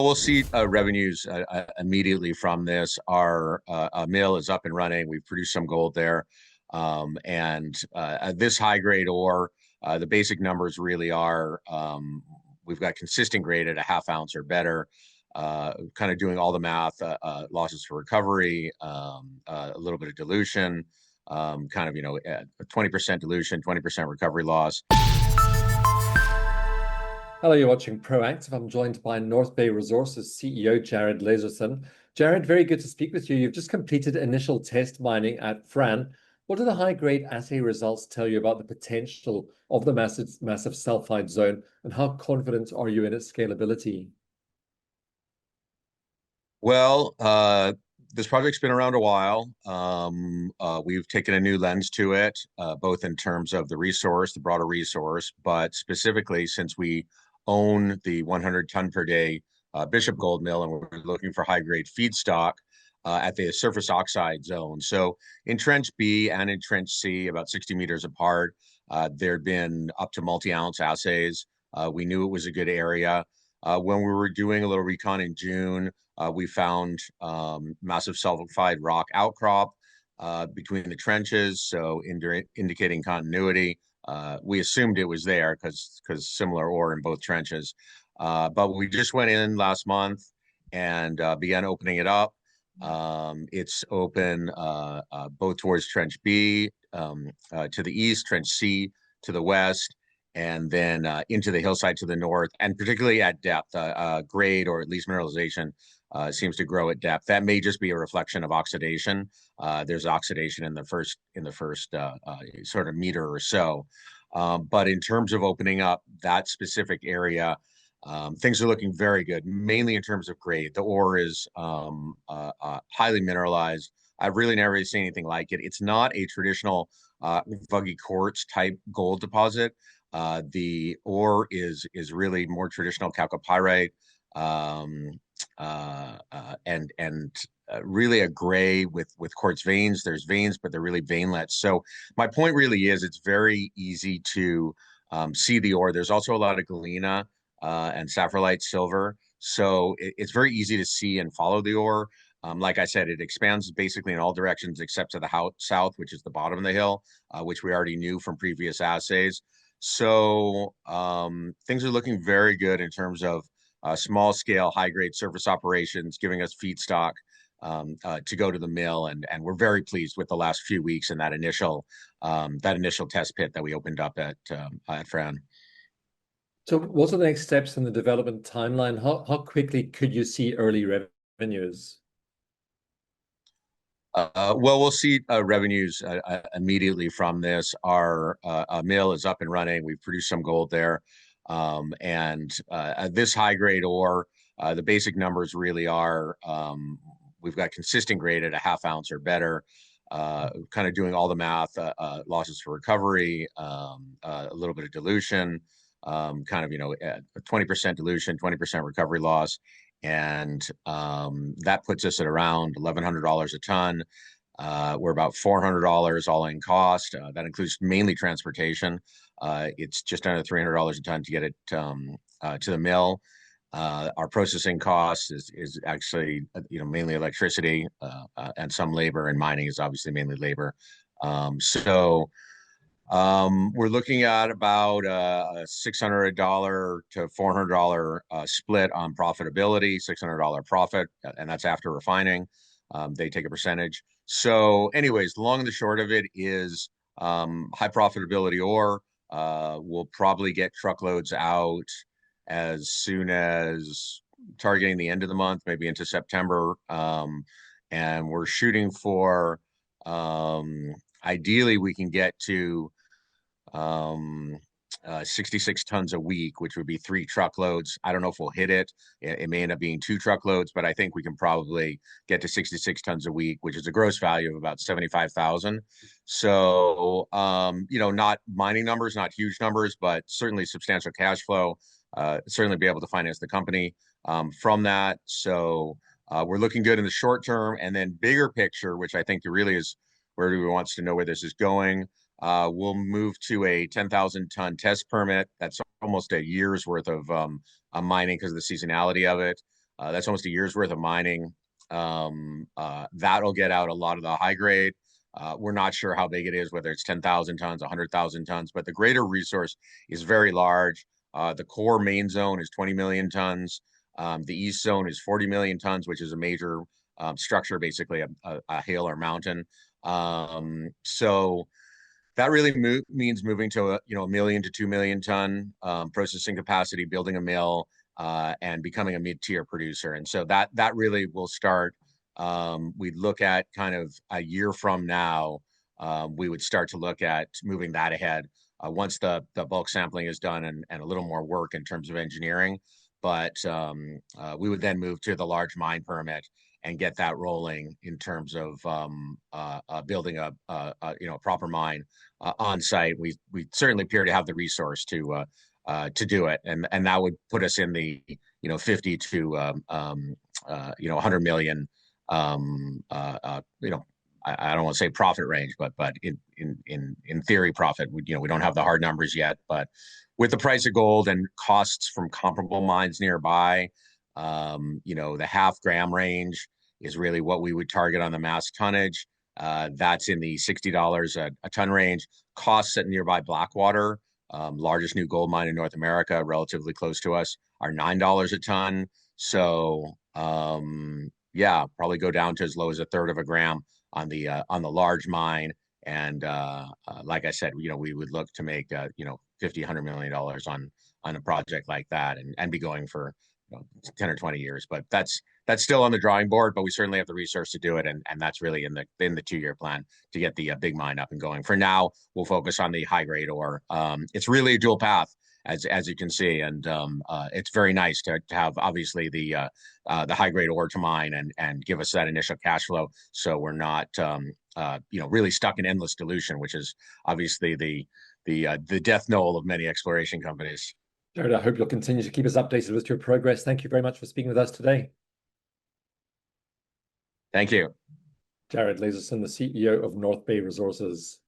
We'll see revenues immediately from this. Our mill is up and running. We've produced some gold there. And this high grade ore, the basic numbers really are we've got consistent grade at a half ounce or better. Kind of doing all the math, losses for recovery, a little bit of dilution, kind of, 20% dilution, 20% recovery loss. Hello, you're watching Proactive. I'm joined by North Bay Resources CEO Jared Laserson. Jared, very good to speak with you. You've just completed initial test mining at Fran. What do the high-grade assay results tell you about the potential of the massive sulfide zone, and how confident are you in its scalability? Well, this project's been around a while. We've taken a new lens to it, both in terms of the resource, the broader resource, but specifically since we own the 100 ton per day Bishop Gold Mill, and we're looking for high grade feedstock at the surface oxide zone. So in Trench B and in Trench C, about 60 meters apart, there'd been up to multi-ounce assays. We knew it was a good area. When we were doing a little recon in June, we found massive sulfide rock outcrop between the trenches, so indicating continuity. We assumed it was there because similar ore in both trenches. But we just went in last month and began opening it up. It's open both towards Trench B to the east, Trench C to the west, and then into the hillside to the north, and particularly at depth, grade or at least mineralization seems to grow at depth. That may just be a reflection of oxidation. There's oxidation in the first sort of meter or so. But in terms of opening up that specific area, things are looking very good, mainly in terms of grade. The ore is highly mineralized. I've really never seen anything like it. It's not a traditional vuggy quartz type gold deposit. The ore is really more traditional chalcopyrite, and really a gray with quartz veins. There's veins, but they're really veinlets. So my point really is it's very easy to see the ore. There's also a lot of galena and saprolite silver. So it's very easy to see and follow the ore. Like I said, it expands basically in all directions except to the south, which is the bottom of the hill, which we already knew from previous assays. So things are looking very good in terms of small scale, high grade surface operations, giving us feedstock to go to the mill. And we're very pleased with the last few weeks and that initial test pit that we opened up at Fran. So what are the next steps in the development timeline? How quickly could you see early revenues? Well, we'll see revenues immediately from this. Our mill is up and running. We've produced some gold there. And this high grade ore, the basic numbers really are we've got consistent grade at a half ounce or better, kind of doing all the math, losses for recovery, a little bit of dilution, kind of, 20% dilution, 20% recovery loss. And that puts us at around $1,100 a ton. We're about $400 all in cost. That includes mainly transportation. It's just under $300 a ton to get it to the mill. Our processing cost is actually mainly electricity and some labor, and mining is obviously mainly labor. So we're looking at about a $600 to $400 split on profitability, $600 profit, and that's after refining. They take a percentage. So anyways, the long and the short of it is high profitability ore. We'll probably get truckloads out as soon as targeting the end of the month, maybe into September. And we're shooting for ideally we can get to 66 tons a week, which would be 3 truckloads. I don't know if we'll hit it. It may end up being 2 truckloads, but I think we can probably get to 66 tons a week, which is a gross value of about 75,000. So, not mining numbers, not huge numbers, but certainly substantial cash flow, certainly be able to finance the company from that. So we're looking good in the short term, and then bigger picture, which I think really is where everyone wants to know where this is going. We'll move to a 10,000 ton test permit. That's almost a year's worth of mining because of the seasonality of it. That's almost a year's worth of mining. That'll get out a lot of the high grade. We're not sure how big it is, whether it's 10,000 tons, 100,000 tons, but the greater resource is very large. The core main zone is 20 million tons. The east zone is 40 million tons, which is a major structure, basically a hill or mountain. So that really means moving to a 1 million to 2 million ton processing capacity, building a mill, and becoming a mid-tier producer. And so that really will start. We'd look at kind of a year from now. We would start to look at moving that ahead once the bulk sampling is done and a little more work in terms of engineering. But we would then move to the large mine permit and get that rolling in terms of building a proper mine on site. We certainly appear to have the resource to do it, and that would put us in the 50 to 100 million. I don't want to say profit range, but in theory profit. We don't have the hard numbers yet, but with the price of gold and costs from comparable mines nearby, the half-gram range is really what we would target on the mass tonnage. That's in the $60 a ton range. Costs at nearby Blackwater, largest new gold mine in North America, relatively close to us, are $9 a ton. So yeah, probably go down to as low as a third of a gram on the large mine. And like I said, we would look to make $50-100 million on a project like that, and be going for 10 or 20 years. But that's still on the drawing board, but we certainly have the resource to do it, and that's really in the 2-year plan to get the big mine up and going. For now, we'll focus on the high grade ore. It's really a dual path, as you can see, and it's very nice to have obviously the high grade ore to mine and give us that initial cash flow, so we're not really stuck in endless dilution, which is obviously the death knell of many exploration companies. Jared, I hope you'll continue to keep us updated with your progress. Thank you very much for speaking with us today. Thank you. Jared Laserson, the CEO of North Bay Resources.